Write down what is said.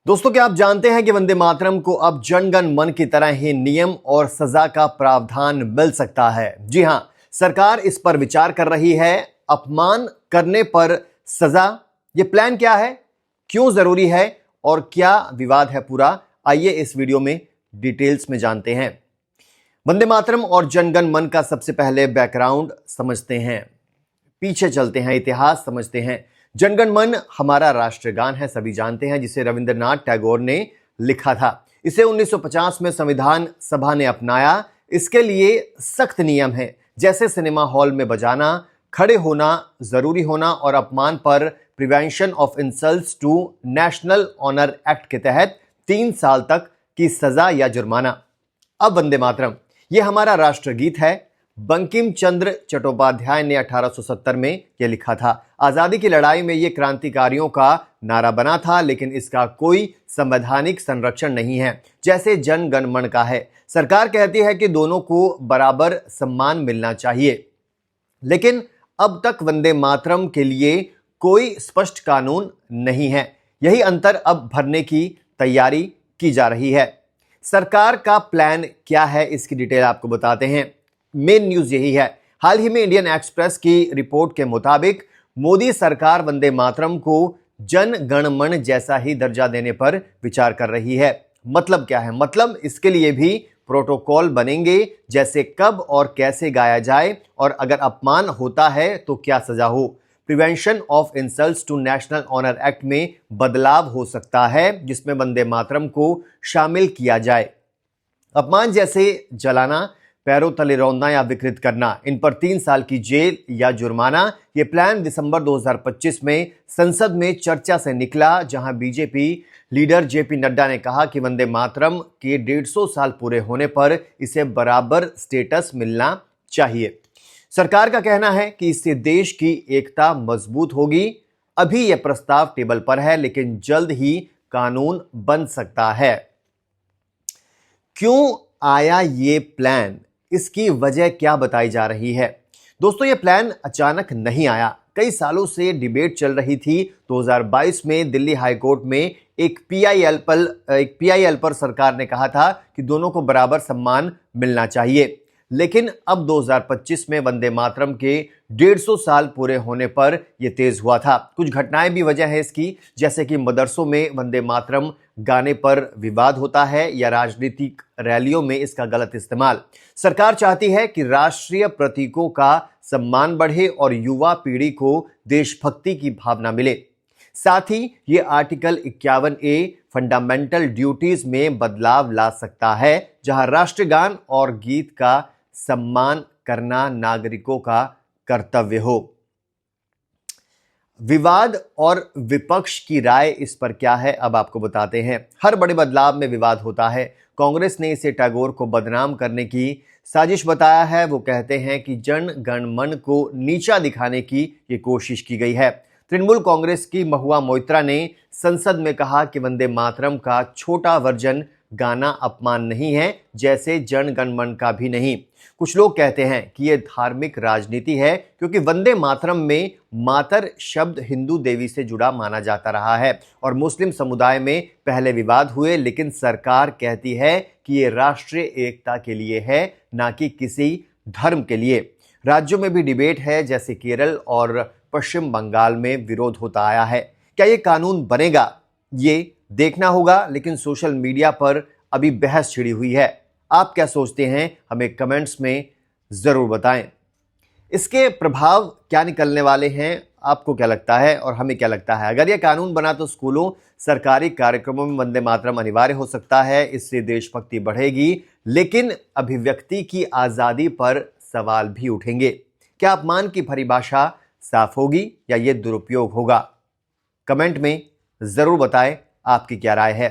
दोस्तों, क्या आप जानते हैं कि वंदे मातरम को अब जन गण मन की तरह ही नियम और सजा का प्रावधान मिल सकता है। जी हां, सरकार इस पर विचार कर रही है। अपमान करने पर सजा, ये प्लान क्या है, क्यों जरूरी है और क्या विवाद है पूरा, आइए इस वीडियो में डिटेल्स में जानते हैं। वंदे मातरम और जन गण मन का सबसे पहले बैकग्राउंड समझते हैं, पीछे चलते हैं, इतिहास समझते हैं। जन गण मन हमारा राष्ट्रगान है, सभी जानते हैं, जिसे रविंद्रनाथ टैगोर ने लिखा था। इसे 1950 में संविधान सभा ने अपनाया। इसके लिए सख्त नियम है, जैसे सिनेमा हॉल में बजाना, खड़े होना, जरूरी होना और अपमान पर prevention of insults to national honour act के तहत 3 साल तक की सजा या जुर्माना। अब वंदे मातरम, यह हमारा राष्ट्रगीत है। बंकिम चंद्र चट्टोपाध्याय ने 1870 में यह लिखा था। आजादी की लड़ाई में यह क्रांतिकारियों का नारा बना था, लेकिन इसका कोई संवैधानिक संरक्षण नहीं है, जैसे जन गण मन का है। सरकार कहती है कि दोनों को बराबर सम्मान मिलना चाहिए, लेकिन अब तक वंदे मातरम के लिए कोई स्पष्ट कानून नहीं है। यही अंतर अब भरने की तैयारी की जा रही है। सरकार का प्लान क्या है, इसकी डिटेल आपको बताते हैं। मेन न्यूज यही है। हाल ही में इंडियन एक्सप्रेस की रिपोर्ट के मुताबिक मोदी सरकार वंदे मातरम को जन गण मन जैसा ही दर्जा देने पर विचार कर रही है। मतलब क्या है? मतलब इसके लिए भी प्रोटोकॉल बनेंगे, जैसे कब और कैसे गाया जाए और अगर अपमान होता है तो क्या सजा हो। Prevention of insults to national honour act में बदलाव हो सकता है, जिसमें वंदे मातरम को शामिल किया जाए। अपमान जैसे जलाना, पैरों तले रौंदना या विकृत करना, इन पर 3 साल की जेल या जुर्माना। यह प्लान दिसंबर 2025 में संसद में चर्चा से निकला, जहां बीजेपी लीडर जेपी नड्डा ने कहा कि वंदे मातरम के 150 साल पूरे होने पर इसे बराबर स्टेटस मिलना चाहिए। सरकार का कहना है कि इससे देश की एकता मजबूत होगी। अभी यह प्रस्ताव टेबल पर है, लेकिन जल्द ही कानून बन सकता है। क्यों आया ये प्लान, इसकी वजह क्या बताई जा रही है? दोस्तों, यह प्लान अचानक नहीं आया। कई सालों से डिबेट चल रही थी। 2022 में दिल्ली हाईकोर्ट में एक पीआईएल पर सरकार ने कहा था कि दोनों को बराबर सम्मान मिलना चाहिए, लेकिन अब 2025 में वंदे मातरम के 150 साल पूरे होने पर यह तेज हुआ था। कुछ घटनाएं भी वजह है इसकी, जैसे कि मदरसों में वंदे मातरम गाने पर विवाद होता है या राजनीतिक रैलियों में इसका गलत इस्तेमाल। सरकार चाहती है कि राष्ट्रीय प्रतीकों का सम्मान बढ़े और युवा पीढ़ी को देशभक्ति की भावना मिले। साथ ही ये आर्टिकल 51A फंडामेंटल ड्यूटीज में बदलाव ला सकता है, जहां राष्ट्रगान और गीत का सम्मान करना नागरिकों का कर्तव्य हो। विवाद और विपक्ष की राय इस पर क्या है, अब आपको बताते हैं। हर बड़े बदलाव में विवाद होता है। कांग्रेस ने इसे टैगोर को बदनाम करने की साजिश बताया है। वो कहते हैं कि जन गण मन को नीचा दिखाने की ये कोशिश की गई है। तृणमूल कांग्रेस की महुआ मोइत्रा ने संसद में कहा कि वंदे मातरम का छोटा वर्जन गाना अपमान नहीं है, जैसे जन गण मन का भी नहीं। कुछ लोग कहते हैं कि यह धार्मिक राजनीति है, क्योंकि वंदे मातरम में मातर शब्द हिंदू देवी से जुड़ा माना जाता रहा है और मुस्लिम समुदाय में पहले विवाद हुए, लेकिन सरकार कहती है कि यह राष्ट्रीय एकता के लिए है, ना कि किसी धर्म के लिए। राज्यों में भी डिबेट है, जैसे केरल और पश्चिम बंगाल में विरोध होता आया है। क्या ये कानून बनेगा, ये देखना होगा, लेकिन सोशल मीडिया पर अभी बहस छिड़ी हुई है। आप क्या सोचते हैं, हमें कमेंट्स में जरूर बताएं। इसके प्रभाव क्या निकलने वाले हैं, आपको क्या लगता है और हमें क्या लगता है? अगर यह कानून बना तो स्कूलों, सरकारी कार्यक्रमों में वंदे मातरम अनिवार्य हो सकता है। इससे देशभक्ति बढ़ेगी, लेकिन अभिव्यक्ति की आजादी पर सवाल भी उठेंगे। क्या अपमान की परिभाषा साफ होगी या यह दुरुपयोग होगा? कमेंट में जरूर बताएं आपकी क्या राय है।